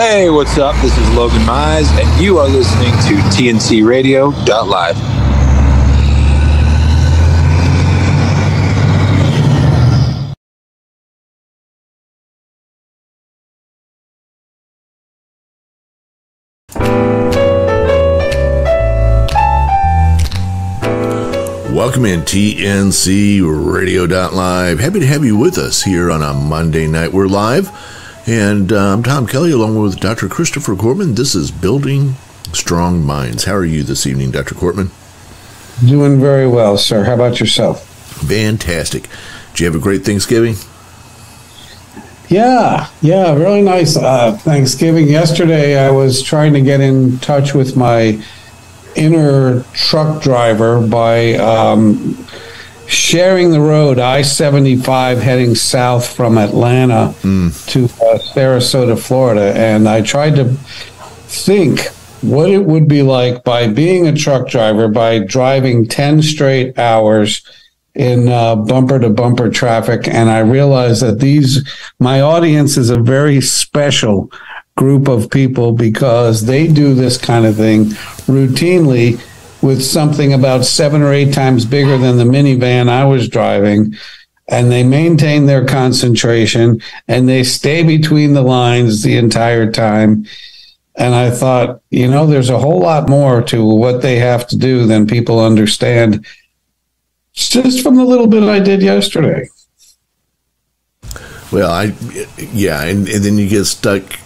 Hey, what's up? This is Logan Mize, and you are listening to TNCRadio.live. Welcome in TNC Radio.live. Happy to have you with us here on a Monday night. We're live, and I'm Tom Kelly along with Dr. Christopher Cortman. This is Building Strong Minds. How are you this evening, Dr. Cortman? Doing very well, sir. How about yourself? Fantastic. Did you have a great Thanksgiving? Yeah, really nice Thanksgiving. Yesterday, I was trying to get in touch with my inner truck driver by sharing the road I-75 heading south from Atlanta to Sarasota, Florida. And I tried to think what it would be like by being a truck driver, by driving 10 straight hours in bumper-to-bumper traffic. And I realized that my audience is a very special group of people because they do this kind of thing routinely with something about 7 or 8 times bigger than the minivan I was driving. And they maintain their concentration and they stay between the lines the entire time. And I thought, there's a whole lot more to what they have to do than people understand, just from the little bit I did yesterday. Well, and then you get stuck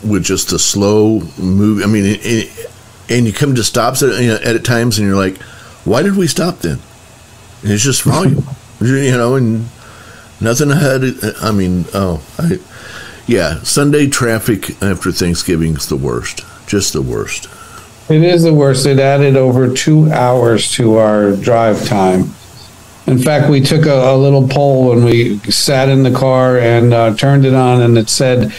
with just a slow move. I mean, and you come to stops at times, and you're like, "Why did we stop then?" And it's just volume, and nothing ahead. Sunday traffic after Thanksgiving is the worst, just the worst. It is the worst. It added over 2 hours to our drive time. In fact, we took a little poll when we sat in the car and turned it on, and it said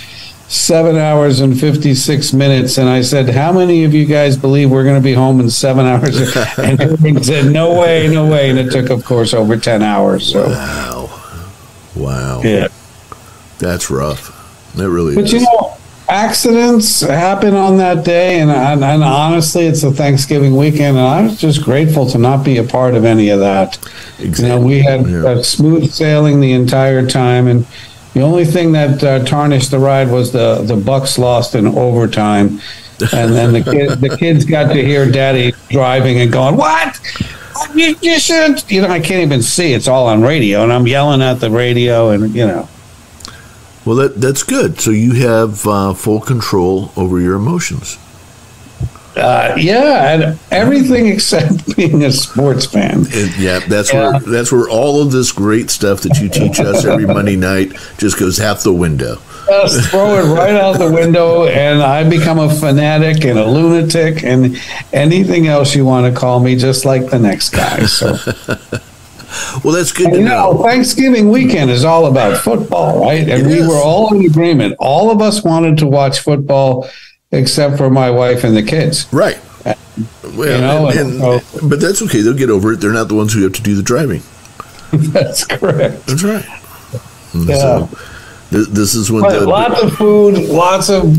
7 hours and 56 minutes. And I said, how many of you guys believe we're going to be home in 7 hours? And everyone said, no way. And it took, of course, over 10 hours. So. Wow. Yeah. That's rough. That really is. But, accidents happen on that day. And honestly, it's a Thanksgiving weekend. And I was just grateful to not be a part of any of that. Exactly. We had smooth sailing the entire time. And the only thing that tarnished the ride was the Bucks lost in overtime, and then the kids got to hear Daddy driving and going, "What? You shouldn't!" I can't even see; it's all on radio, and I'm yelling at the radio, and Well, that's good. So you have full control over your emotions. And everything except being a sports fan. That's where all of this great stuff that you teach us every Monday night just goes out the window. Just throw it right out the window, and I become a fanatic and a lunatic and anything else you want to call me, just like the next guy. So. Well, that's good to know. Thanksgiving weekend is all about football, right? And we were all in agreement. All of us wanted to watch football, except for my wife and the kids. Right. Well, but that's okay. They'll get over it. They're not the ones who have to do the driving. That's correct. That's right. Yeah. So, this is when lots of food, lots of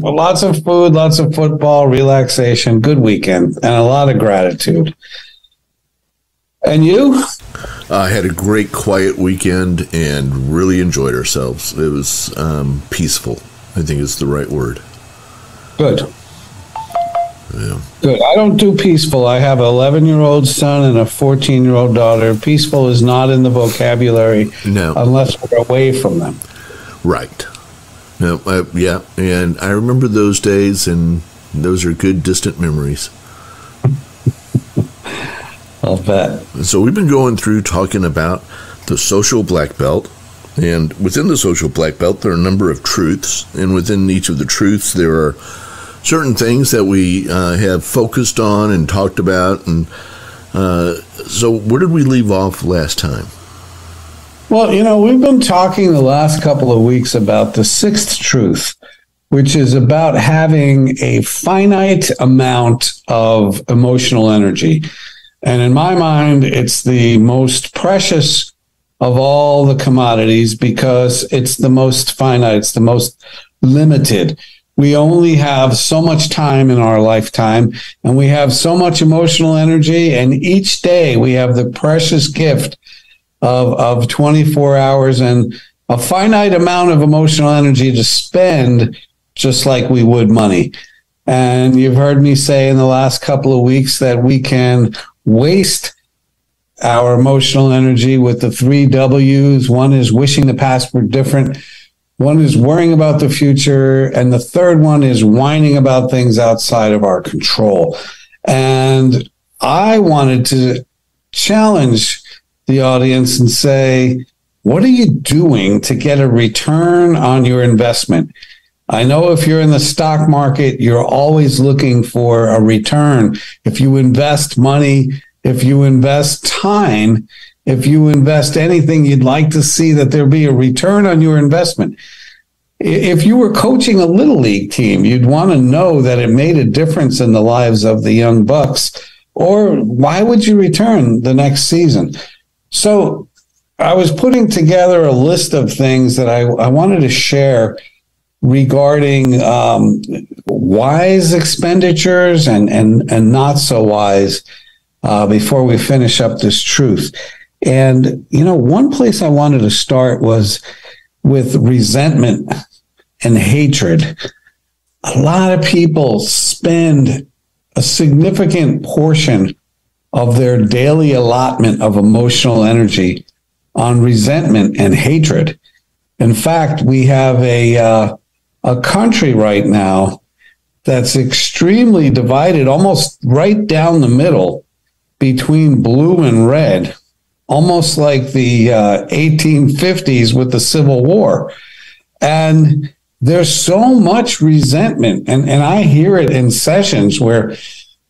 food, lots of football, relaxation, good weekend, and a lot of gratitude. And you? I had a great quiet weekend and really enjoyed ourselves. It was peaceful, I think is the right word. Good. Yeah. Good. I don't do peaceful. I have an 11-year-old son and a 14-year-old daughter. Peaceful is not in the vocabulary unless we're away from them. Right. No, and I remember those days, and those are good, distant memories. I'll bet. So we've been going through talking about the social black belt, and within the social black belt, there are a number of truths, and within each of the truths, there are certain things that we have focused on and talked about. And so where did we leave off last time? Well, we've been talking the last couple of weeks about the sixth truth, which is about having a finite amount of emotional energy. And in my mind, it's the most precious of all the commodities because it's the most finite, it's the most limited. we only have so much time in our lifetime, and we have so much emotional energy. And each day we have the precious gift of 24 hours and a finite amount of emotional energy to spend, just like we would money. And you've heard me say in the last couple of weeks that we can waste our emotional energy with the 3 W's. One is wishing the past were different. One is worrying about the future. And the third one is whining about things outside of our control. And I wanted to challenge the audience and say, what are you doing to get a return on your investment? I know if you're in the stock market, you're always looking for a return. If you invest money, if you invest time, if you invest anything, you'd like to see that there be a return on your investment. If you were coaching a little league team, you'd want to know that it made a difference in the lives of the young bucks, or why would you return the next season? So I was putting together a list of things that I wanted to share regarding wise expenditures and not so wise before we finish up this truth. And, one place I wanted to start was with resentment and hatred. A lot of people spend a significant portion of their daily allotment of emotional energy on resentment and hatred. In fact, we have a country right now that's extremely divided, almost right down the middle between blue and red, almost like the 1850s with the Civil War. And there's so much resentment. And I hear it in sessions where,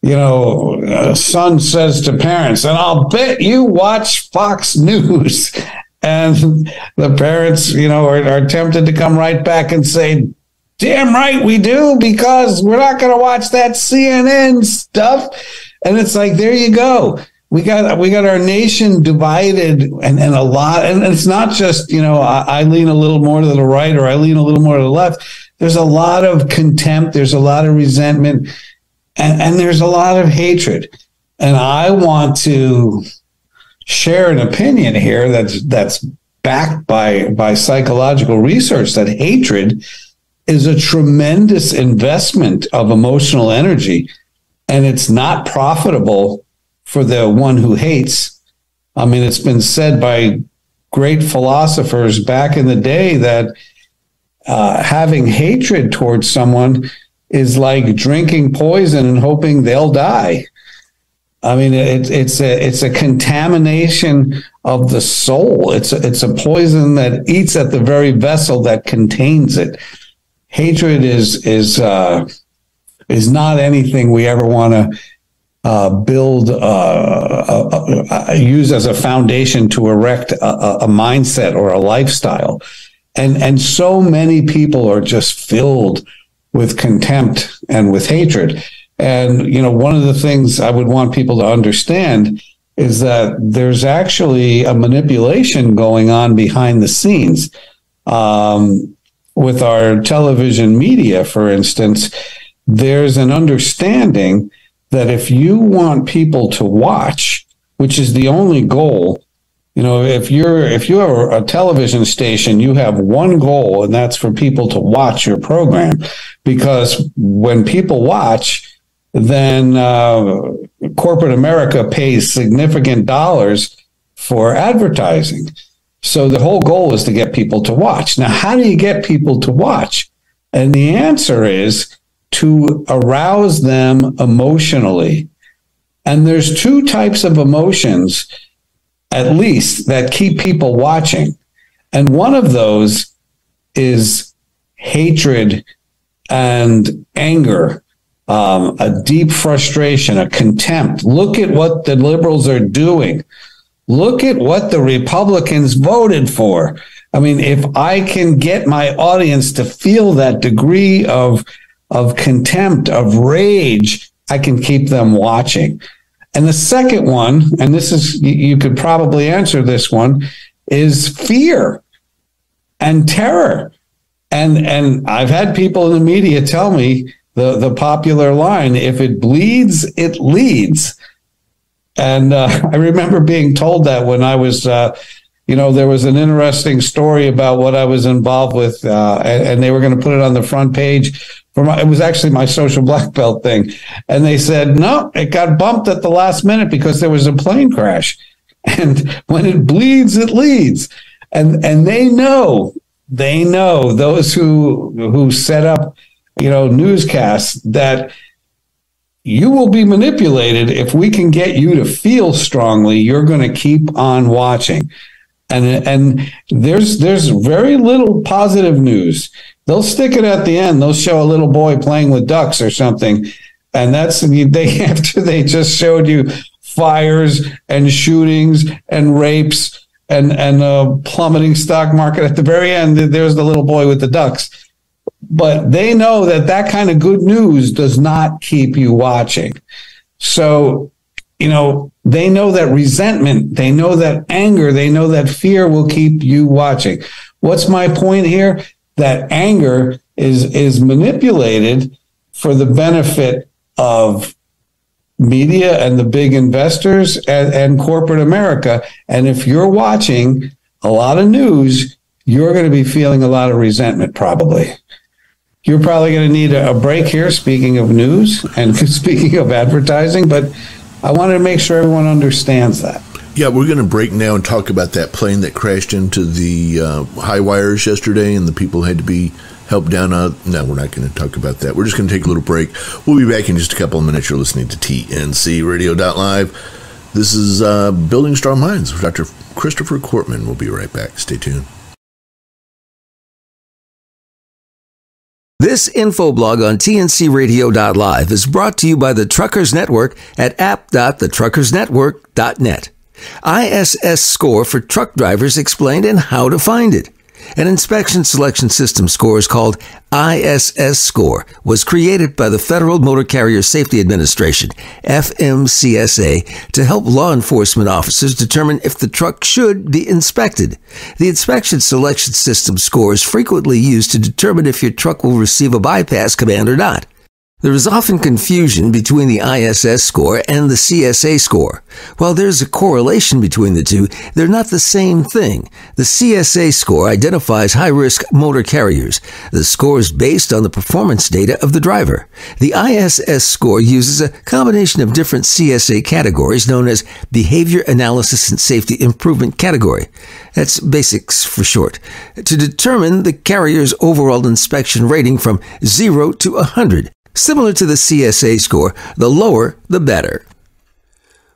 a son says to parents, and I'll bet you watch Fox News. And the parents, are tempted to come right back and say, damn right we do, because we're not going to watch that CNN stuff. And it's like, there you go. We got our nation divided and a lot. And it's not just, I lean a little more to the right or I lean a little more to the left. There's a lot of contempt. There's a lot of resentment and there's a lot of hatred. And I want to share an opinion here that's backed by psychological research that hatred is a tremendous investment of emotional energy, and it's not profitable for the one who hates. I mean, it's been said by great philosophers back in the day that having hatred towards someone is like drinking poison and hoping they'll die. I mean, it's a contamination of the soul. It's a poison that eats at the very vessel that contains it. Hatred is not anything we ever want to build, use as a foundation to erect a mindset or a lifestyle. And so many people are just filled with contempt and with hatred. And, one of the things I would want people to understand is that there's actually a manipulation going on behind the scenes. With our television media, for instance, there's an understanding that if you want people to watch, which is the only goal, if you are a television station, you have one goal, and that's for people to watch your program. Because when people watch, then corporate America pays significant dollars for advertising. So the whole goal is to get people to watch. Now, how do you get people to watch? And the answer is to arouse them emotionally. And there's two types of emotions, at least, that keep people watching. And one of those is hatred and anger, a deep frustration, a contempt. Look at what the liberals are doing. Look at what the Republicans voted for. I mean, if I can get my audience to feel that degree of contempt, of rage, I can keep them watching. And the second one, and this is, you could probably answer this one, is fear and terror. And I've had people in the media tell me the popular line, if it bleeds, it leads. And I remember being told that when I was, there was an interesting story about what I was involved with, and they were going to put it on the front page. It was actually my social black belt thing. And they said, no, it got bumped at the last minute because there was a plane crash. And when it bleeds, it leads. And they know those who set up, newscasts, that you will be manipulated. If we can get you to feel strongly, you're going to keep on watching. And there's very little positive news. They'll stick it at the end. They'll show a little boy playing with ducks or something. And that's after they just showed you fires and shootings and rapes and plummeting stock market. At the very end, there's the little boy with the ducks. But they know that kind of good news does not keep you watching. So, they know that resentment, they know that anger, they know that fear will keep you watching. What's my point here? That anger is manipulated for the benefit of media and the big investors and corporate America. And if you're watching a lot of news, you're going to be feeling a lot of resentment, probably. You're probably going to need a break here, speaking of news and speaking of advertising, but I wanted to make sure everyone understands that. Yeah, we're going to break now and talk about that plane that crashed into the high wires yesterday and the people had to be helped down. No, we're not going to talk about that. We're just going to take a little break. We'll be back in just a couple of minutes. You're listening to TNC Radio.live. This is Building Strong Minds with Dr. Christopher Cortman. We'll be right back. Stay tuned. This infoblog on TNCRadio.live is brought to you by the Truckers Network at app.thetruckersnetwork.net. ISS score for truck drivers explained and how to find it. An inspection selection system score is called ISS score, was created by the Federal Motor Carrier Safety Administration, FMCSA, to help law enforcement officers determine if the truck should be inspected. The inspection selection system score is frequently used to determine if your truck will receive a bypass command or not. There is often confusion between the ISS score and the CSA score. While there's a correlation between the two, they're not the same thing. The CSA score identifies high-risk motor carriers. The score is based on the performance data of the driver. The ISS score uses a combination of different CSA categories known as Behavior Analysis and Safety Improvement Category. That's BASICS for short, to determine the carrier's overall inspection rating from 0 to 100. Similar to the CSA score, the lower, the better.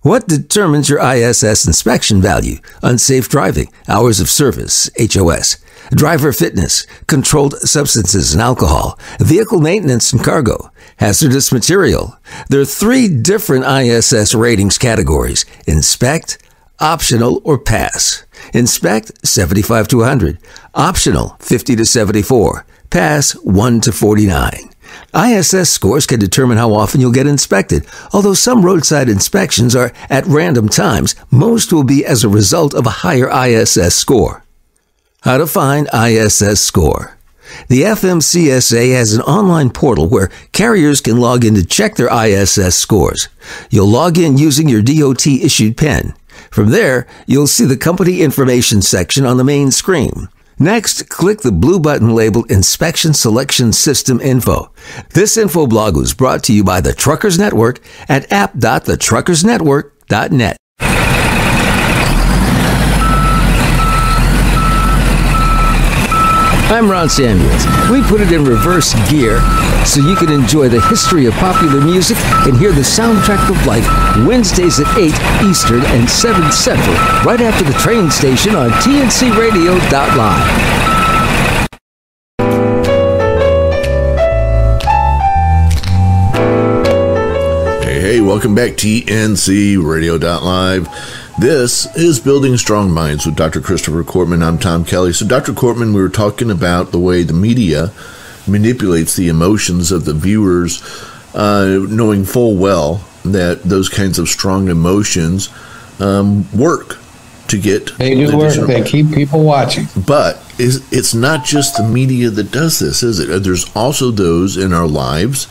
What determines your ISS inspection value? Unsafe driving, hours of service, HOS, driver fitness, controlled substances and alcohol, vehicle maintenance and cargo, hazardous material. There are 3 different ISS ratings categories: inspect, optional, or pass. Inspect, 75 to 100. Optional, 50 to 74. Pass, 1 to 49. ISS scores can determine how often you'll get inspected. Although some roadside inspections are at random times, most will be as a result of a higher ISS score. How to find ISS score. The FMCSA has an online portal where carriers can log in to check their ISS scores. You'll log in using your DOT-issued PIN. From there, you'll see the company information section on the main screen. Next, click the blue button labeled Inspection Selection System Info. This info blog was brought to you by the Truckers Network at app.thetruckersnetwork.net. I'm Ron Samuels. We put it in reverse gear so you can enjoy the history of popular music and hear the soundtrack of life Wednesdays at 8 Eastern and 7 Central, right after the train station on TNCRadio.live. Hey, welcome back, TNCRadio.live. This is Building Strong Minds with Dr. Christopher Cortman. I'm Tom Kelly. So, Dr. Cortman, we were talking about the way the media manipulates the emotions of the viewers, knowing full well that those kinds of strong emotions work. to get. They do work. They keep people watching. But it's not just the media that does this, is it? There's also those in our lives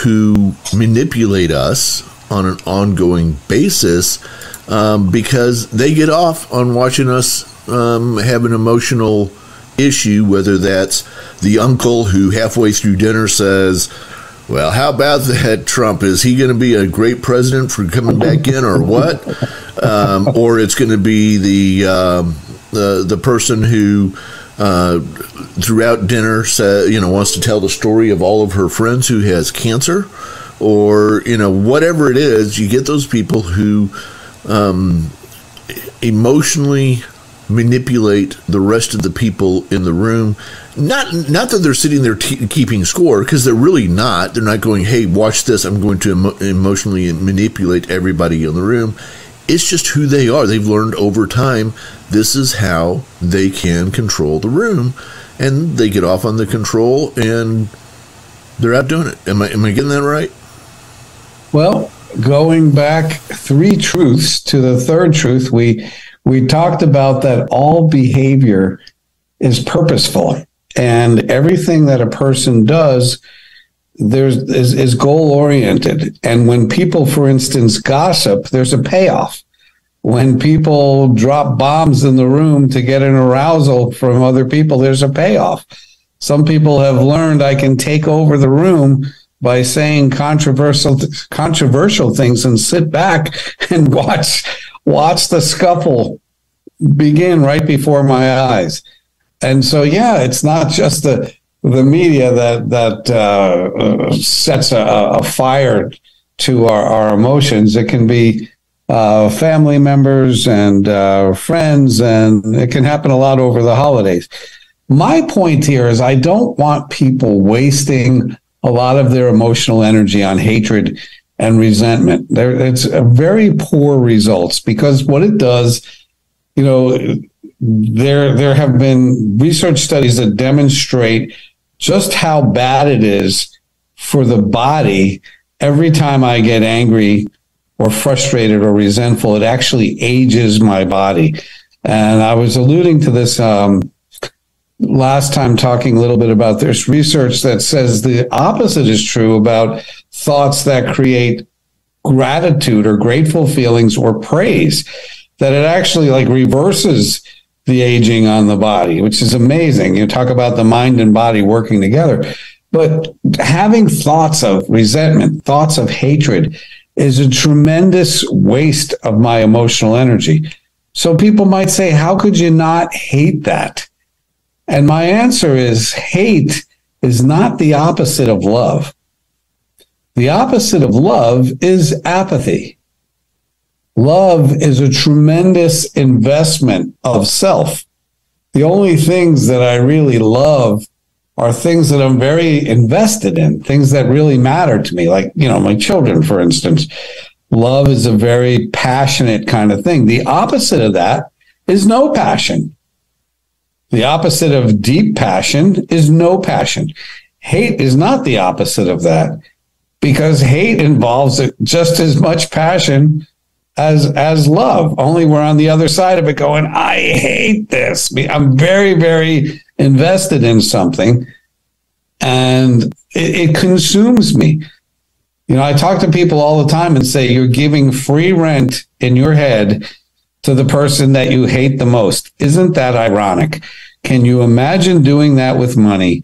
who manipulate us on an ongoing basis because they get off on watching us have an emotional issue, whether that's the uncle who halfway through dinner says, well, how about that Trump? Is he going to be a great president for coming back in or what? Or it's going to be the person who throughout dinner wants to tell the story of all of her friends who has cancer, or whatever it is. You get those people who emotionally manipulate the rest of the people in the room. Not that they're sitting there keeping score, because they're really not. They're not going, hey, watch this, I'm going to emotionally manipulate everybody in the room. It's just who they are. They've learned over time this is how they can control the room, and they get off on the control and they're out doing it. Am I getting that right? Well, going back 3 truths to the third truth, we talked about that all behavior is purposeful, and everything that a person does is goal oriented. And when people, for instance, gossip, there's a payoff. When people drop bombs in the room to get an arousal from other people, there's a payoff. Some people have learned I can take over the room by saying controversial things and sit back and watch the scuffle begin right before my eyes. And so, yeah, it's not just the media that sets a fire to our emotions. It can be family members and friends, and it can happen a lot over the holidays. My point here is I don't want people wasting a lot of their emotional energy on hatred and resentment. It's a very poor results, because what it does, there have been research studies that demonstrate just how bad it is for the body. Every time I get angry or frustrated or resentful, it actually ages my body. And I was alluding to this last time, talking a little bit about this research that says the opposite is true about thoughts that create gratitude or grateful feelings or praise, that it actually reverses the aging on the body, which is amazing. You talk about the mind and body working together. But having thoughts of resentment, thoughts of hatred is a tremendous waste of my emotional energy. So people might say, how could you not hate that? And my answer is, hate is not the opposite of love. The opposite of love is apathy. Love is a tremendous investment of self. The only things that I really love are things that I'm very invested in, things that really matter to me, like, my children, for instance. Love is a very passionate kind of thing. The opposite of that is no passion. The opposite of deep passion is no passion. Hate is not the opposite of that, because hate involves just as much passion as love. Only we're on the other side of it going, I hate this. I'm very, very invested in something, and it consumes me. I talk to people all the time and say, you're giving free rent in your head to the person that you hate the most. Isn't that ironic? Can you imagine doing that with money?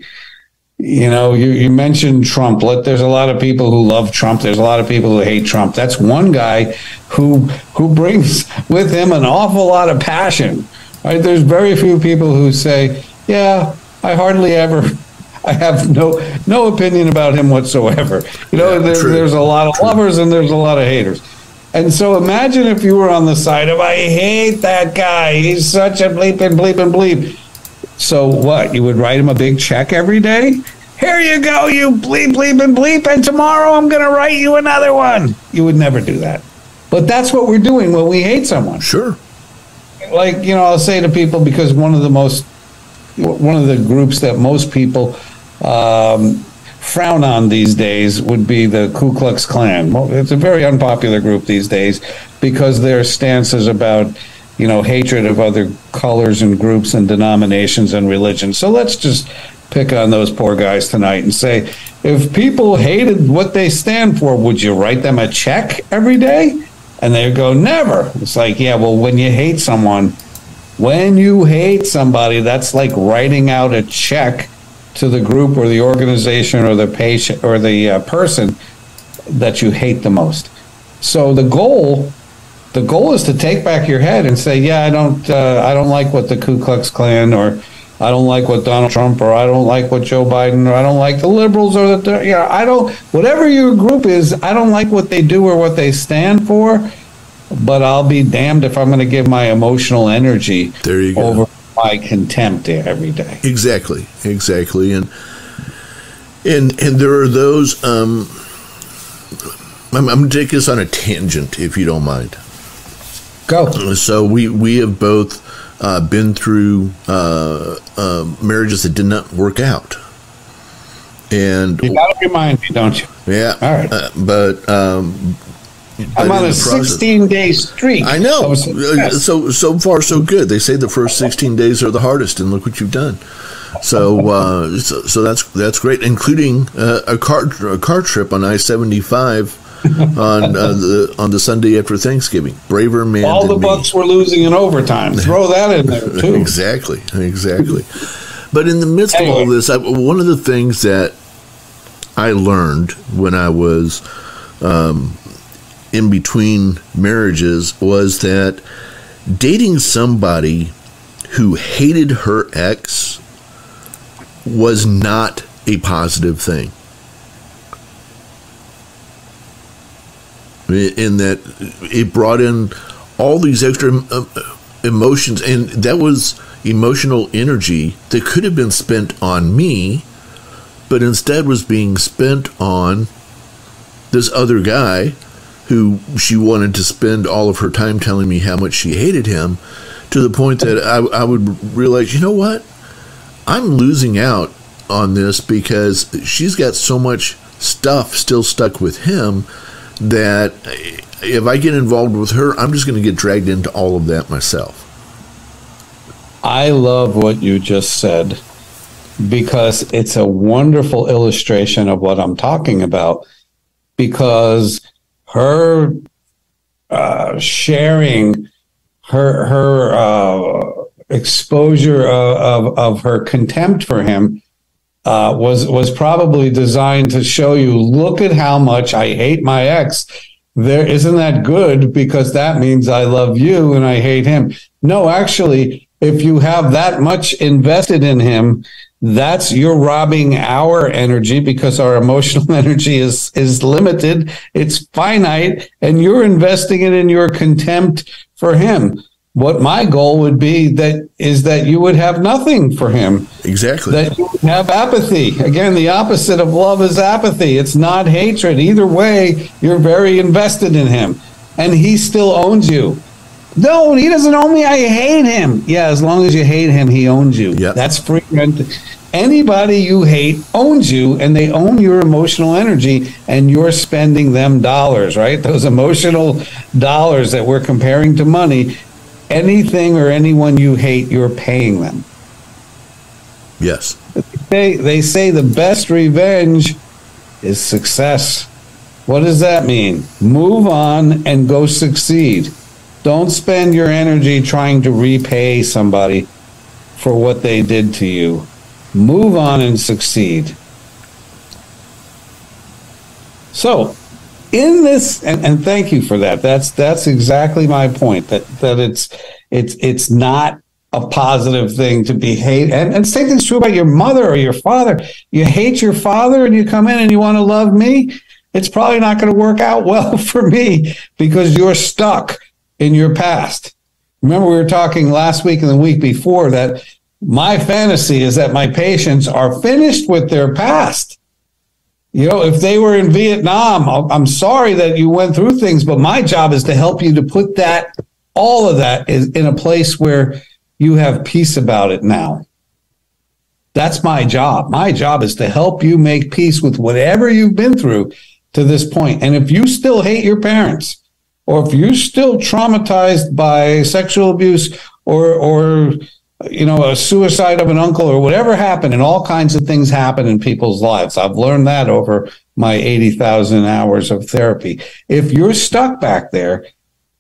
You mentioned Trump. There's a lot of people who love Trump. There's a lot of people who hate Trump. That's one guy who brings with him an awful lot of passion. Right? There's very few people who say, yeah, I have no opinion about him whatsoever. There's a lot of lovers and there's a lot of haters. And so imagine if you were on the side of, I hate that guy. He's such a bleep and bleep and bleep. So what? You would write him a big check every day? Here you go, you bleep, bleep, and bleep, and tomorrow I'm going to write you another one. You would never do that. But that's what we're doing when we hate someone. Sure. I'll say to people, because one of the groups that most people frown on these days would be the Ku Klux Klan. Well, it's a very unpopular group these days because their stance is about hatred of other colors and groups and denominations and religions. So let's just pick on those poor guys tonight and say, if people hated what they stand for, would you write them a check every day? And they go, never. It's like, yeah, well, when you hate somebody, that's like writing out a check to the group or the organization or the patient or the person that you hate the most. So the goal is to take back your head and say, yeah, I don't like what the Ku Klux Klan, or I don't like what Donald Trump, or I don't like what Joe Biden, or I don't like the liberals, or whatever your group is, I don't like what they do or what they stand for, but I'll be damned if I'm going to give my emotional energy over my contempt every day. Exactly. And there are those, I'm going to take this on a tangent, if you don't mind. Go. So we have both been through marriages that did not work out, and you got to remind me, don't you? Yeah. All right. But I'm on a 16-day streak. I know. So far, so good. They say the first 16 days are the hardest, and look what you've done. So so that's great, including a car trip on I-75. on the Sunday after Thanksgiving. Braver man all than the Bucks were losing in overtime. Throw that in there too. Exactly. But in the midst of all this, one of the things that I learned when I was in between marriages was that dating somebody who hated her ex was not a positive thing. In that it brought in all these extra emotions, and that was emotional energy that could have been spent on me, but instead was being spent on this other guy who she wanted to spend all of her time telling me how much she hated him, to the point that I would realize, you know what? I'm losing out on this because she's got so much stuff still stuck with him that if I get involved with her, I'm just going to get dragged into all of that myself. I love what you just said, because it's a wonderful illustration of what I'm talking about, because her sharing her exposure of her contempt for him was probably designed to show you, look at how much I hate my ex. Isn't that good? Because that means I love you and I hate him. No, actually, if you have that much invested in him, you're robbing our energy, because our emotional energy is limited. It's finite, and you're investing it in your contempt for him. What my goal would be is that you would have nothing for him. Exactly. That you would have apathy. Again, the opposite of love is apathy. It's not hatred. Either way, you're very invested in him, and he still owns you. No, he doesn't own me. I hate him. Yeah, as long as you hate him, he owns you. Yep. That's free rent. Anybody you hate owns you, and they own your emotional energy, and you're spending them dollars, right? Those emotional dollars that we're comparing to money. Anything or anyone you hate, you're paying them. Yes. They say the best revenge is success. What does that mean? Move on and go succeed. Don't spend your energy trying to repay somebody for what they did to you. Move on and succeed. So, in this, and thank you for that. That's exactly my point. That it's not a positive thing to be hate. And same thing's true about your mother or your father. You hate your father and you come in and you want to love me. It's probably not going to work out well for me, because you're stuck in your past. Remember, we were talking last week and the week before that my fantasy is that my patients are finished with their past. You know, if they were in Vietnam, I'm sorry that you went through things, but my job is to help you to put all of that is in a place where you have peace about it now. That's my job. My job is to help you make peace with whatever you've been through to this point. And if you still hate your parents, or if you're still traumatized by sexual abuse or a suicide of an uncle or whatever happened, and all kinds of things happen in people's lives. I've learned that over my 80,000 hours of therapy. If you're stuck back there,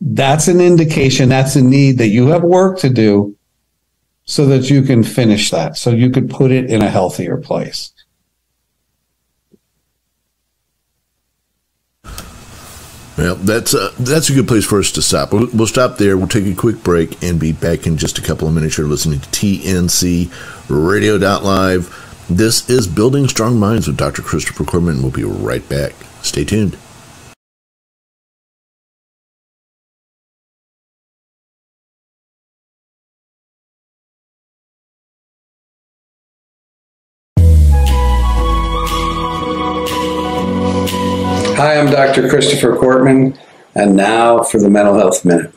that's an indication, that's a need that you have work to do so that you can finish that, so you could put it in a healthier place. Well, that's a good place for us to stop. We'll stop there. We'll take a quick break and be back in just a couple of minutes. You're listening to TNC Radio.live. This is Building Strong Minds with Dr. Christopher Courtman. We'll be right back. Stay tuned. Hi, I'm Dr. Christopher Courtman, and now for the Mental Health Minute.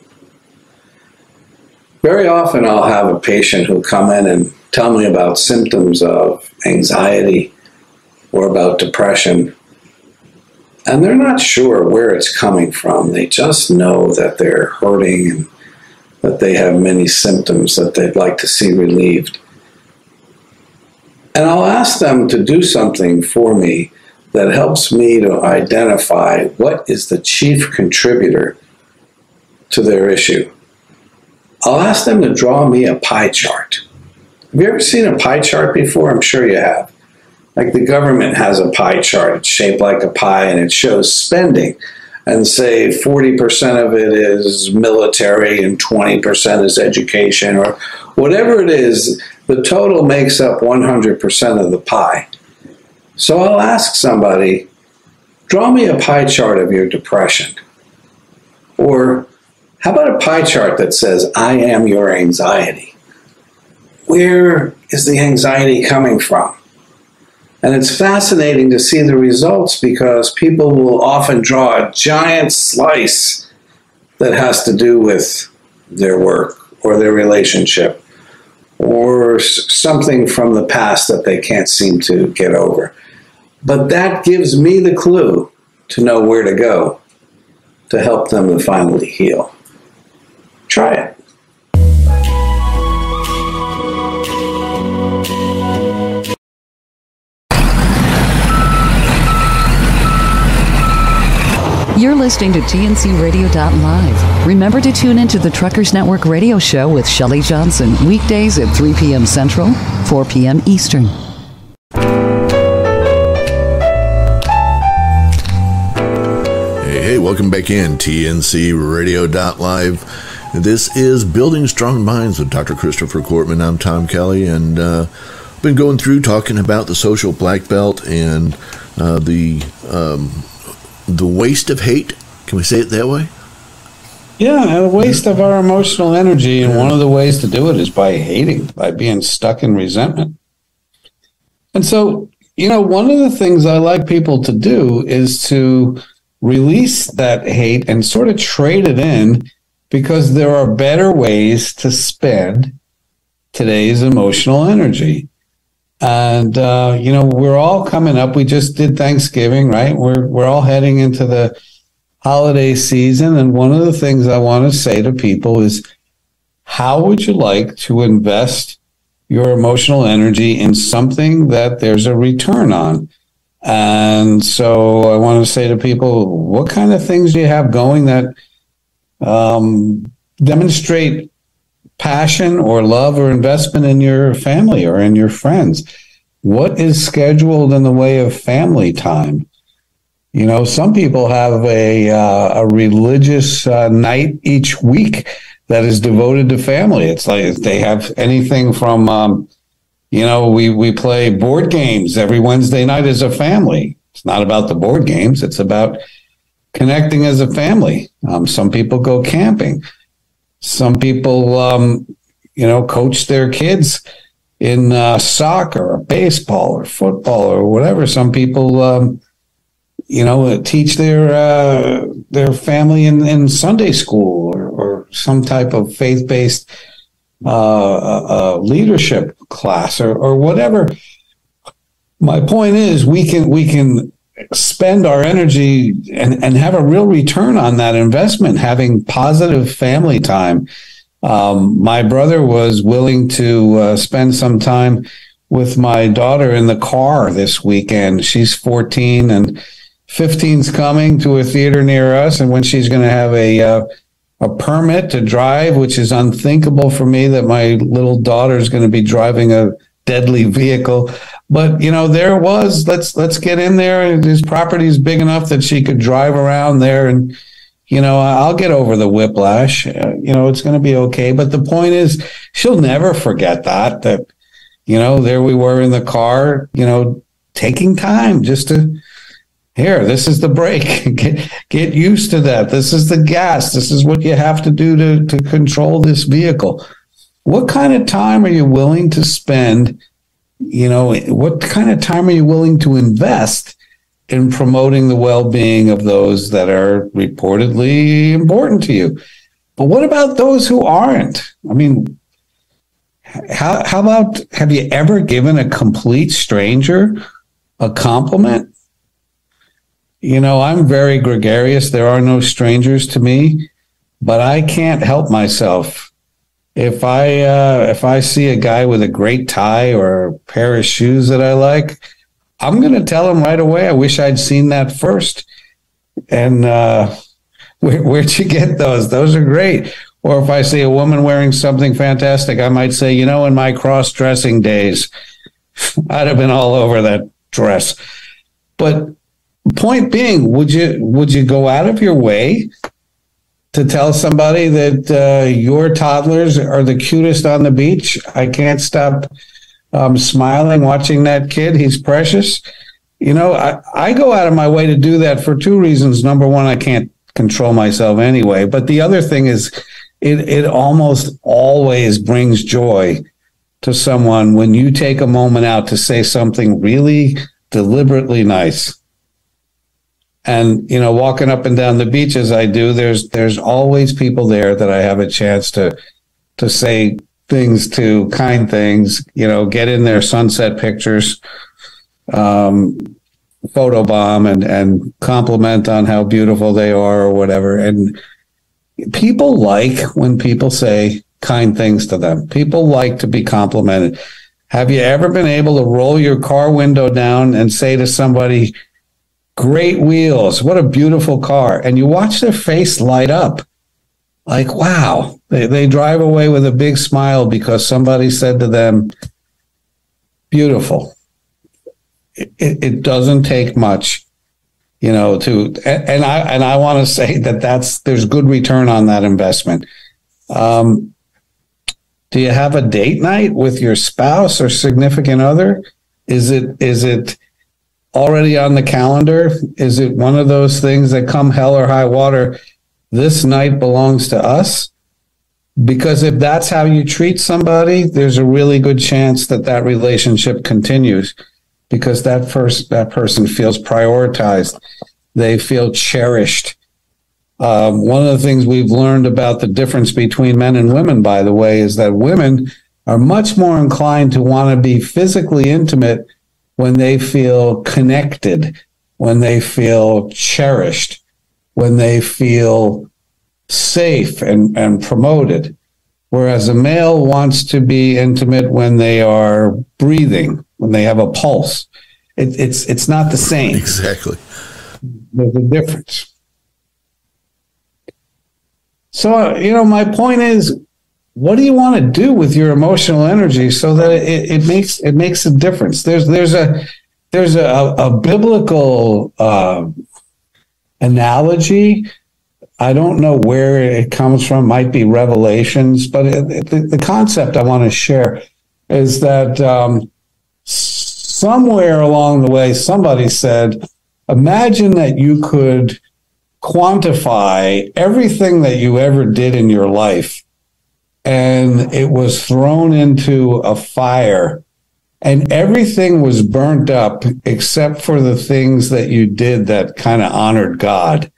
Very often I'll have a patient who'll come in and tell me about symptoms of anxiety or about depression, and they're not sure where it's coming from. They just know that they're hurting and that they have many symptoms that they'd like to see relieved. And I'll ask them to do something for me that helps me to identify what is the chief contributor to their issue. I'll ask them to draw me a pie chart. Have you ever seen a pie chart before? I'm sure you have. Like the government has a pie chart. It's shaped like a pie and it shows spending. And say 40% of it is military and 20% is education or whatever it is, the total makes up 100% of the pie. So I'll ask somebody, draw me a pie chart of your depression. Or how about a pie chart that says, I am your anxiety? Where is the anxiety coming from? And it's fascinating to see the results because people will often draw a giant slice that has to do with their work or their relationship or something from the past that they can't seem to get over. But that gives me the clue to know where to go to help them to finally heal. Try it. You're listening to TNC Radio.live. Remember to tune into the Truckers Network radio show with Shelley Johnson, weekdays at 3 p.m. Central, 4 p.m. Eastern. Hey, welcome back in TNC Radio.live. This is Building Strong Minds with Dr. Christopher Courtman. I'm Tom Kelly, and been going through talking about the social black belt and the waste of hate. Can we say it that way? Yeah, a waste of our emotional energy, and one of the ways to do it is by hating, by being stuck in resentment. And so, one of the things I like people to do is to release that hate and sort of trade it in, because there are better ways to spend today's emotional energy. And, we're all coming up. We just did Thanksgiving, right? We're all heading into the holiday season. And one of the things I want to say to people is, how would you like to invest your emotional energy in something that there's a return on? And so I want to say to people, what kind of things do you have going that demonstrate passion or love or investment in your family or in your friends? What is scheduled in the way of family time? Some people have a religious night each week that is devoted to family. It's like they have anything from, we play board games every Wednesday night as a family. It's not about the board games. It's about connecting as a family. Some people go camping. Some people, coach their kids in soccer or baseball or football or whatever. Some people, teach their family in Sunday school or some type of faith-based leadership class or whatever. My point is, we can spend our energy and have a real return on that investment, having positive family time. My brother was willing to spend some time with my daughter in the car this weekend. She's 14 and 15's coming to a theater near us. And when she's going to have a permit to drive, which is unthinkable for me that my little daughter is going to be driving a deadly vehicle. But, there was, let's get in there. His property is big enough that she could drive around there and, I'll get over the whiplash. It's going to be okay. But the point is, she'll never forget that, there we were in the car, taking time just to, here, this is the brake. Get used to that. This is the gas. This is what you have to do to control this vehicle. What kind of time are you willing to spend? What kind of time are you willing to invest in promoting the well-being of those that are reportedly important to you? But what about those who aren't? I mean, how about, have you ever given a complete stranger a compliment? I'm very gregarious. There are no strangers to me, but I can't help myself. If I see a guy with a great tie or a pair of shoes that I like, I'm going to tell him right away, I wish I'd seen that first. And where'd you get those? Those are great. Or if I see a woman wearing something fantastic, I might say, in my cross-dressing days, I'd have been all over that dress. But point being, would you go out of your way to tell somebody that your toddlers are the cutest on the beach? I can't stop smiling watching that kid. He's precious. I go out of my way to do that for two reasons. Number one, I can't control myself anyway. But the other thing is it almost always brings joy to someone when you take a moment out to say something really deliberately nice. And, walking up and down the beach as I do, there's always people there that I have a chance to say things to, kind things, get in their sunset pictures, photobomb and compliment on how beautiful they are or whatever. And people like when people say kind things to them. People like to be complimented. Have you ever been able to roll your car window down and say to somebody, great wheels, what a beautiful car, and you watch their face light up like, wow, they drive away with a big smile because somebody said to them, beautiful. It doesn't take much, and I want to say there's good return on that investment. Do you have a date night with your spouse or significant other? Is it already on the calendar? Is it one of those things that come hell or high water, this night belongs to us? Because if that's how you treat somebody, there's a really good chance that relationship continues because that person feels prioritized. They feel cherished. One of the things we've learned about the difference between men and women, by the way, is that women are much more inclined to want to be physically intimate when they feel connected, when they feel cherished, when they feel safe and promoted. Whereas a male wants to be intimate when they are breathing, when they have a pulse. It's not the same. Exactly. There's a difference. So, my point is, what do you want to do with your emotional energy so that it makes a difference? There's a biblical analogy. I don't know where it comes from. Might be Revelations, but the concept I want to share is that somewhere along the way, somebody said, imagine that you could quantify everything that you ever did in your life, and it was thrown into a fire, and everything was burnt up except for the things that you did that kind of honored God.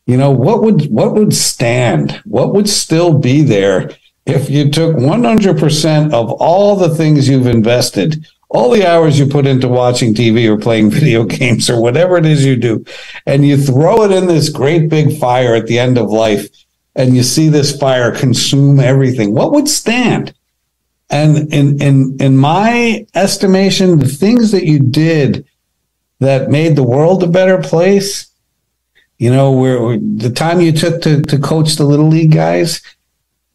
What would stand? What would still be there if you took 100% of all the things you've invested, all the hours you put into watching TV or playing video games or whatever it is you do, and you throw it in this great big fire at the end of life, and you see this fire consume everything, what would stand? And in my estimation, the things that you did that made the world a better place, you know, where the time you took to coach the Little League guys,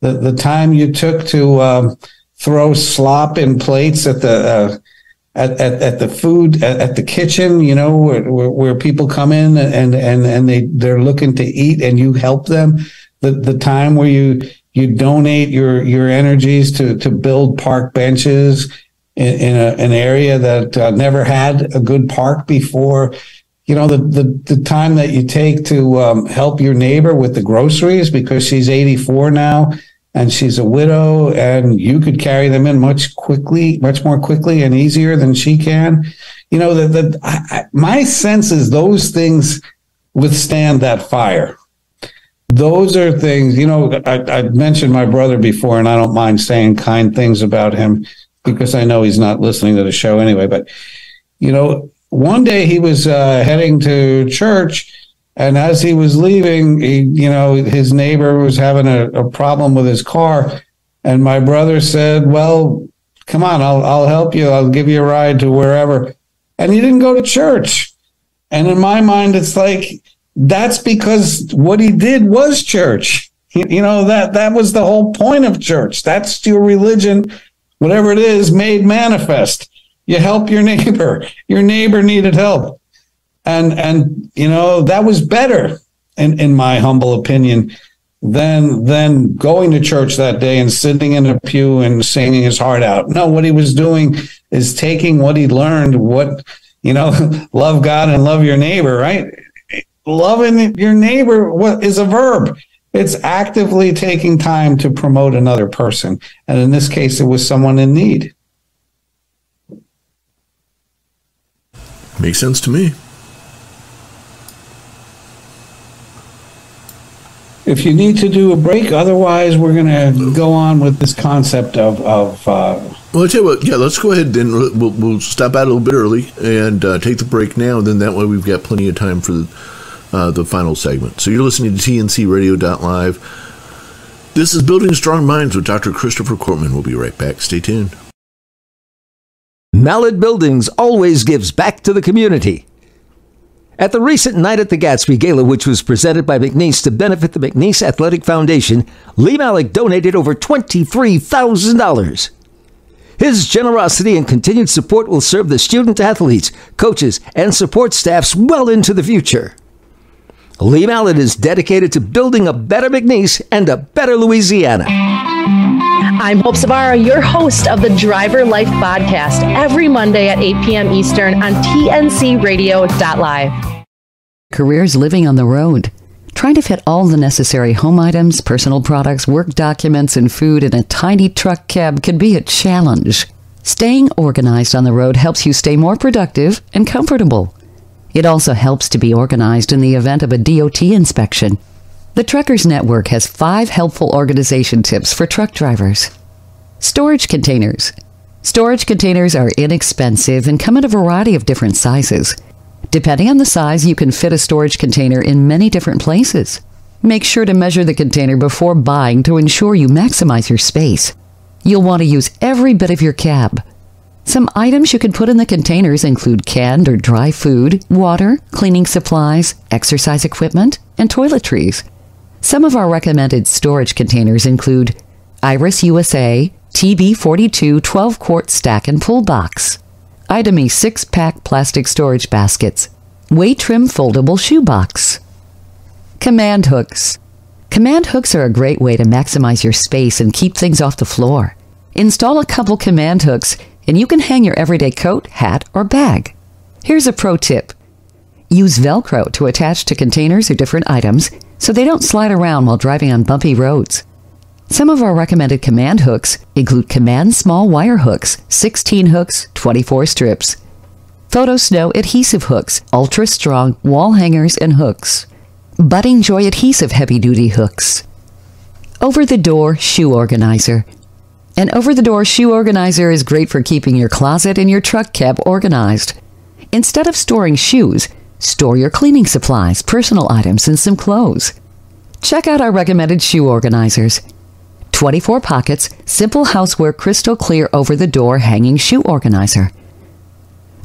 the time you took to throw slop in plates at the food at the kitchen, you know, where people come in and they're looking to eat and you help them. The time where you donate your energies to build park benches in an area that never had a good park before. You know, the time that you take to help your neighbor with the groceries because she's 84 now and she's a widow, and you could carry them in much more quickly and easier than she can. You know, my sense is those things withstand that fire. Those are things, you know, I mentioned my brother before, and I don't mind saying kind things about him because I know he's not listening to the show anyway. But, you know, one day he was heading to church, and as he was leaving, his neighbor was having a problem with his car. And my brother said, well, come on, I'll help you. I'll give you a ride to wherever. And he didn't go to church. And in my mind, it's like, that's because what he did was church. You know, that was the whole point of church. That's your religion, whatever it is, made manifest. You help your neighbor. Your neighbor needed help. And you know, that was better, in my humble opinion, than going to church that day and sitting in a pew and singing his heart out. No, what he was doing is taking what he learned, love God and love your neighbor, right? Loving your neighbor is a verb. It's actively taking time to promote another person. And in this case, it was someone in need. Makes sense to me. If you need to do a break, otherwise we're going to go on with this concept of well, I'll tell you what, yeah, let's go ahead and we'll stop out a little bit early and take the break now, and then that way we've got plenty of time for the final segment. So you're listening to TNCRadio.live. This is Building Strong Minds with Dr. Christopher Cortman. We'll be right back. Stay tuned. Mallett Buildings always gives back to the community. At the recent Night at the Gatsby Gala, which was presented by McNeese to benefit the McNeese Athletic Foundation, Lee Malek donated over $23,000. His generosity and continued support will serve the student athletes, coaches, and support staffs well into the future. Lee Mallet is dedicated to building a better McNeese and a better Louisiana. I'm Hope Savara, your host of the Driver Life Podcast, every Monday at 8 p.m. Eastern on TNCRadio.live. Careers living on the road. Trying to fit all the necessary home items, personal products, work documents, and food in a tiny truck cab can be a challenge. Staying organized on the road helps you stay more productive and comfortable. It also helps to be organized in the event of a DOT inspection. The Truckers Network has 5 helpful organization tips for truck drivers. Storage containers. Storage containers are inexpensive and come in a variety of different sizes. Depending on the size, you can fit a storage container in many different places. Make sure to measure the container before buying to ensure you maximize your space. You'll want to use every bit of your cab. Some items you can put in the containers include canned or dry food, water, cleaning supplies, exercise equipment, and toiletries. Some of our recommended storage containers include Iris USA TB42 12-quart stack and pull box, Itemi 6-pack plastic storage baskets, weight trim foldable shoe box. Command hooks. Command hooks are a great way to maximize your space and keep things off the floor. Install a couple command hooks and you can hang your everyday coat, hat, or bag. Here's a pro tip. Use Velcro to attach to containers or different items so they don't slide around while driving on bumpy roads. Some of our recommended command hooks include Command small wire hooks, 16 hooks, 24 strips, Photo Snow adhesive hooks, ultra strong wall hangers and hooks, Budding Joy adhesive heavy duty hooks, over the door shoe organizer. An over-the-door shoe organizer is great for keeping your closet and your truck cab organized. Instead of storing shoes, store your cleaning supplies, personal items, and some clothes. Check out our recommended shoe organizers. 24 pockets, simple houseware crystal clear over-the-door hanging shoe organizer.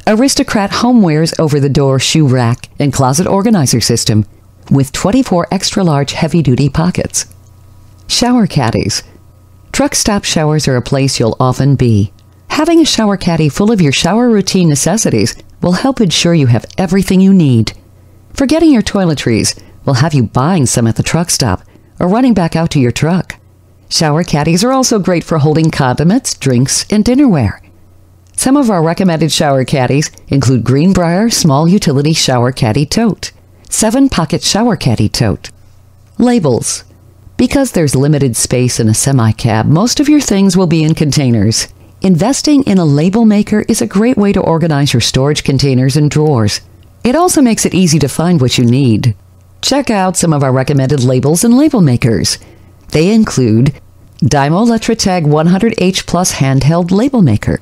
Aristocrat Homeware's over-the-door shoe rack and closet organizer system with 24 extra-large heavy-duty pockets. Shower caddies. Truck stop showers are a place you'll often be. Having a shower caddy full of your shower routine necessities will help ensure you have everything you need. Forgetting your toiletries will have you buying some at the truck stop or running back out to your truck. Shower caddies are also great for holding condiments, drinks, and dinnerware. Some of our recommended shower caddies include Greenbrier Small Utility Shower Caddy Tote, 7-pocket shower caddy tote. Labels. Because there's limited space in a semi-cab, most of your things will be in containers. Investing in a label maker is a great way to organize your storage containers and drawers. It also makes it easy to find what you need. Check out some of our recommended labels and label makers. They include Dymo LetraTag 100H Plus handheld label maker,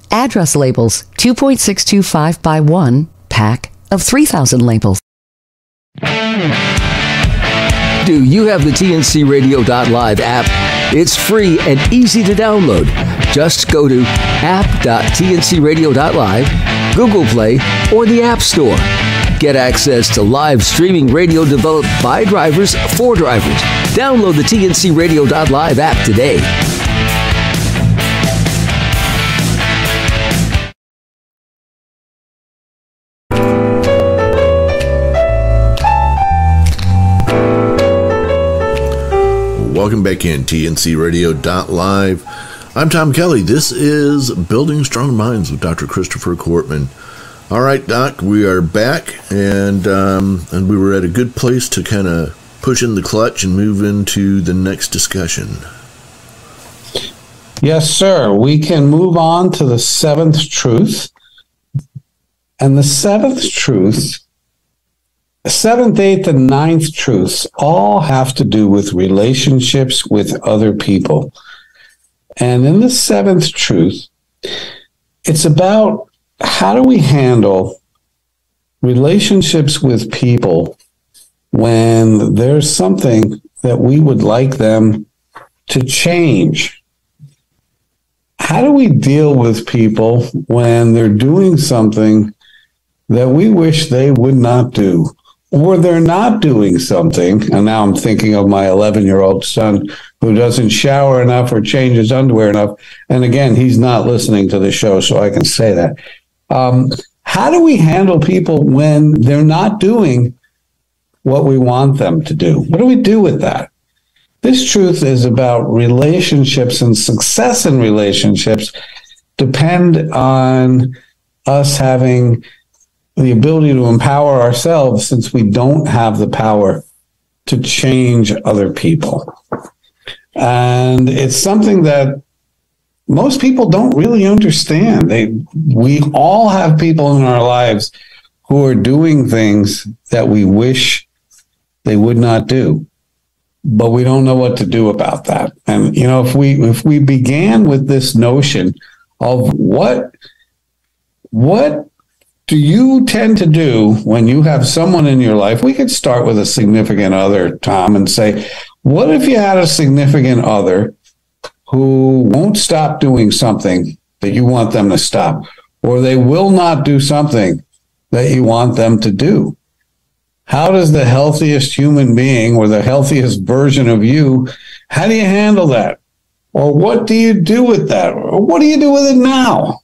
address labels 2.625 by 1 pack of 3,000 labels. Do you have the TNCRadio.live app? It's free and easy to download. Just go to app.tncradio.live, Google Play, or the App Store. Get access to live streaming radio developed by drivers for drivers. Download the TNCRadio.live app today. Welcome back in TNCRadio.live. I'm Tom Kelly. This is Building Strong Minds with Dr. Christopher Cortman. All right, Doc, we are back, and we were at a good place to kind of push in the clutch and move into the next discussion. Yes, sir. We can move on to the seventh truth. And the seventh truth, seventh, eighth, and ninth truths all have to do with relationships with other people. And in the seventh truth, it's about how do we handle relationships with people when there's something that we would like them to change? How do we deal with people when they're doing something that we wish they would not do? Or they're not doing something, and now I'm thinking of my 11-year-old son who doesn't shower enough or change his underwear enough. And again, he's not listening to the show, so I can say that. How do we handle people when they're not doing what we want them to do? What do we do with that? This truth is about relationships, and success in relationships depend on us having the ability to empower ourselves, since we don't have the power to change other people. And it's something that most people don't really understand. We all have people in our lives who are doing things that we wish they would not do, but we don't know what to do about that. And, you know, if we began with this notion of what do you tend to do when you have someone in your life? We could start with a significant other, Tom, and say, what if you had a significant other who won't stop doing something that you want them to stop, or they will not do something that you want them to do? How does the healthiest human being, or the healthiest version of you, how do you handle that? Or what do you do with that? Or what do you do with it now?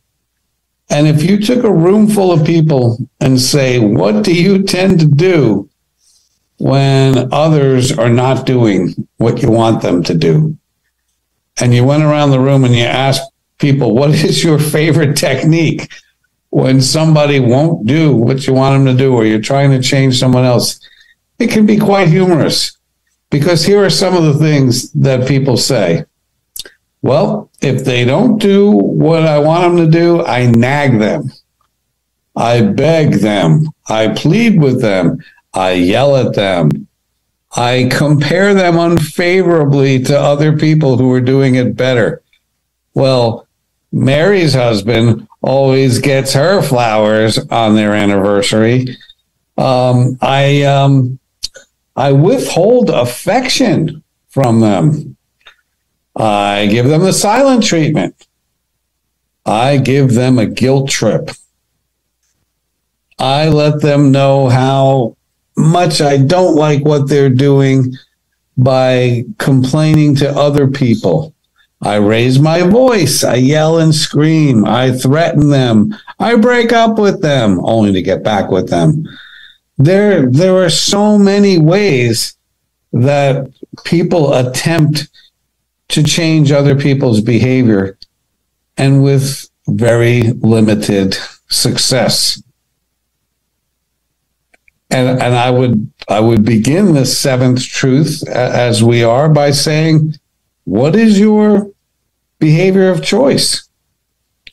And if you took a room full of people and say, what do you tend to do when others are not doing what you want them to do? And you went around the room and you asked people, what is your favorite technique when somebody won't do what you want them to do, or you're trying to change someone else? It can be quite humorous, because here are some of the things that people say. Well, if they don't do what I want them to do, I nag them. I beg them. I plead with them. I yell at them. I compare them unfavorably to other people who are doing it better. Well, Mary's husband always gets her flowers on their anniversary. I withhold affection from them. I give them the silent treatment. I give them a guilt trip. I let them know how much I don't like what they're doing by complaining to other people. I raise my voice. I yell and scream. I threaten them. I break up with them only to get back with them. There are so many ways that people attempt to change other people's behavior, and with very limited success. And I would begin this seventh truth as we are by saying, what is your behavior of choice?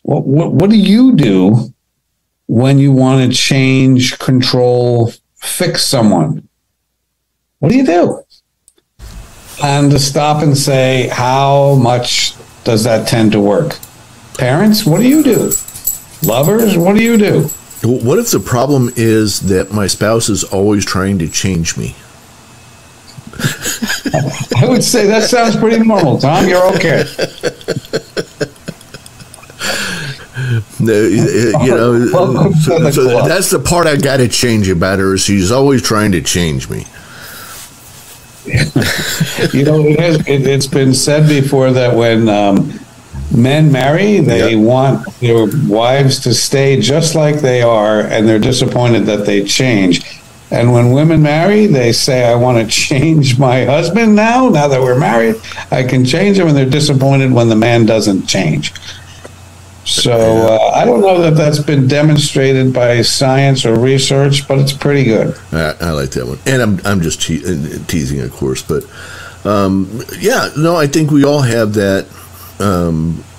What do you do when you want to change, control, fix someone? What do you do? And to stop and say, how much does that tend to work? Parents, what do you do? Lovers, what do you do? What if the problem is that my spouse is always trying to change me? I would say that sounds pretty normal, Tom. You're okay. So that's the part I got to change about her. She's always trying to change me. It's been said before that when men marry, they want their wives to stay just like they are, and they're disappointed that they change. And when women marry, they say, I want to change my husband now that we're married, I can change him, and they're disappointed when the man doesn't change. So I don't know that that's been demonstrated by science or research, but it's pretty good. I like that one. And I'm just teasing, of course. But, I think we all have that,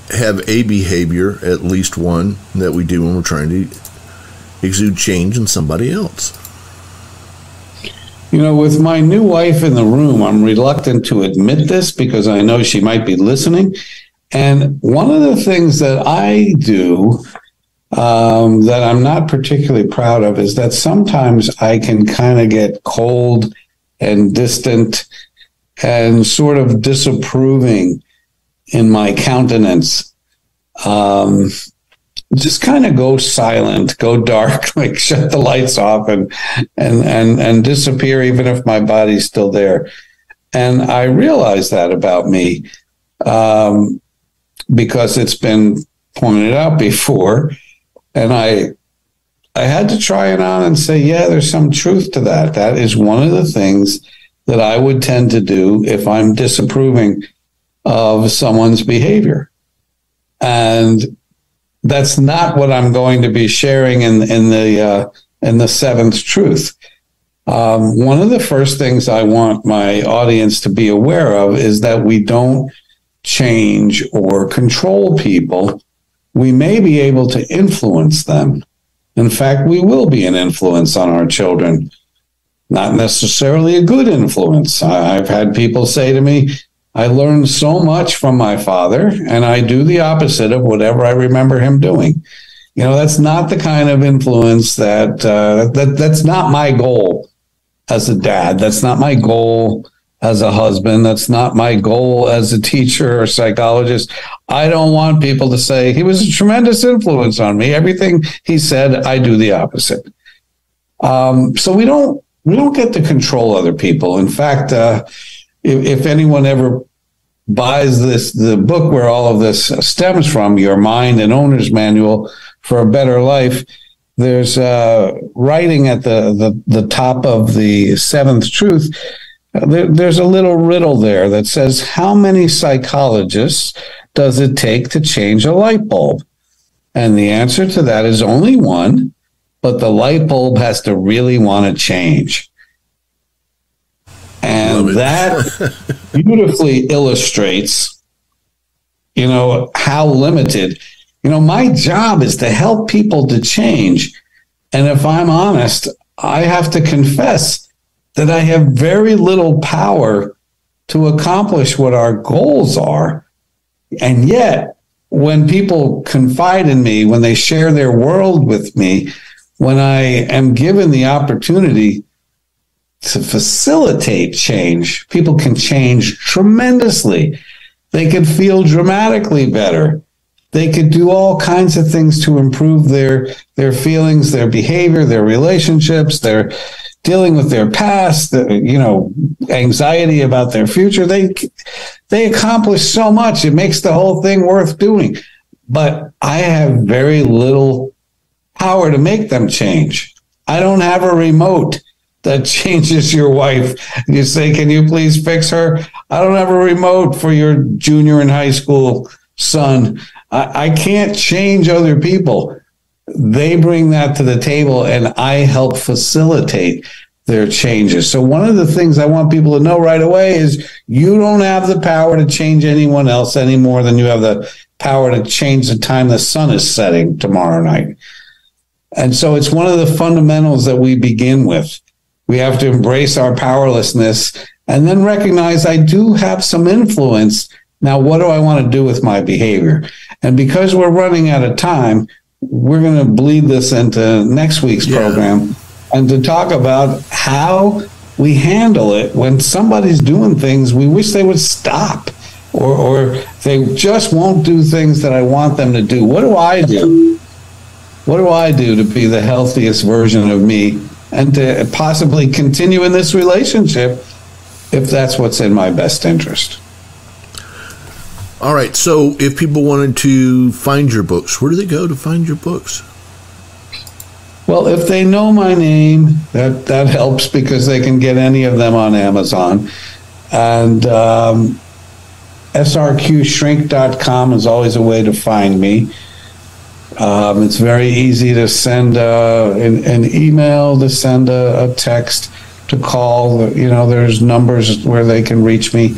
have a behavior, at least one, that we do when we're trying to exude change in somebody else. With my new wife in the room, I'm reluctant to admit this because I know she might be listening. And one of the things that I do that I'm not particularly proud of is that sometimes I can kind of get cold and distant and sort of disapproving in my countenance. Just kind of go silent, go dark, like shut the lights off and disappear even if my body's still there. And I realize that about me because it's been pointed out before. And I had to try it on and say, yeah, there's some truth to that. That is one of the things that I would tend to do if I'm disapproving of someone's behavior. And that's not what I'm going to be sharing in the seventh truth. One of the first things I want my audience to be aware of is that we don't change or control people. We may be able to influence them. In fact, we will be an influence on our children. Not necessarily a good influence. I've had people say to me, I learned so much from my father, and I do the opposite of whatever I remember him doing. That's not the kind of influence that's not my goal as a dad. That's not my goal as a husband. That's not my goal as a teacher or psychologist. I don't want people to say, he was a tremendous influence on me. Everything he said, I do the opposite. So we don't get to control other people. In fact, if anyone ever buys the book where all of this stems from, Your Mind and Owner's Manual for a Better Life, there's writing at the top of the seventh truth. There's a little riddle there that says, how many psychologists does it take to change a light bulb? And the answer to that is only one, but the light bulb has to really want to change. And that beautifully illustrates, how limited, my job is to help people to change. And if I'm honest, I have to confess that I have very little power to accomplish what our goals are. And yet when people confide in me, when they share their world with me, when I am given the opportunity to facilitate change, people can change tremendously. They can feel dramatically better. They could do all kinds of things to improve their feelings, their behavior, their relationships, their dealing with their past, anxiety about their future. They accomplish so much. It makes the whole thing worth doing. But I have very little power to make them change. I don't have a remote that changes your wife. You say, can you please fix her? I don't have a remote for your junior in high school son. I can't change other people. They bring that to the table, and I help facilitate their changes. So one of the things I want people to know right away is you don't have the power to change anyone else any more than you have the power to change the time the sun is setting tomorrow night. And so it's one of the fundamentals that we begin with. We have to embrace our powerlessness and then recognize I do have some influence. Now, what do I want to do with my behavior? And because we're running out of time, we're going to bleed this into next week's program and to talk about how we handle it when somebody's doing things we wish they would stop, or they just won't do things that I want them to do. What do I do? What do I do to be the healthiest version of me and to possibly continue in this relationship if that's what's in my best interest? All right, so if people wanted to find your books, where do they go to find your books? Well, if they know my name, that helps because they can get any of them on Amazon. And srqshrink.com is always a way to find me. It's very easy to send an email, to send a text, to call. There's numbers where they can reach me.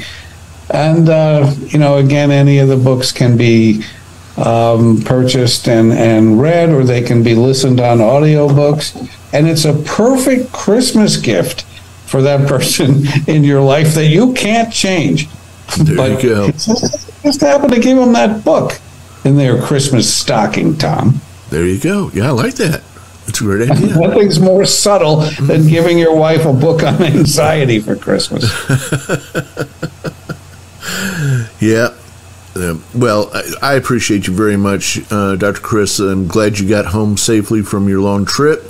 And, again, any of the books can be purchased and read, or they can be listened on audiobooks. And it's a perfect Christmas gift for that person in your life that you can't change. There you go. Just happen to give them that book in their Christmas stocking, Tom. There you go. Yeah, I like that. That's a great idea. Nothing's more subtle than giving your wife a book on anxiety for Christmas. Yeah. Well, I appreciate you very much, Dr. Chris. I'm glad you got home safely from your long trip.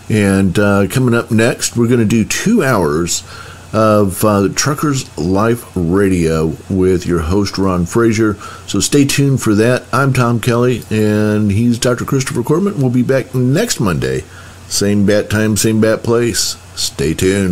And coming up next, we're going to do 2 hours of Truckers Life Radio with your host, Ron Frazier. So stay tuned for that. I'm Tom Kelly, and he's Dr. Christopher Corbett. We'll be back next Monday. Same bat time, same bat place. Stay tuned.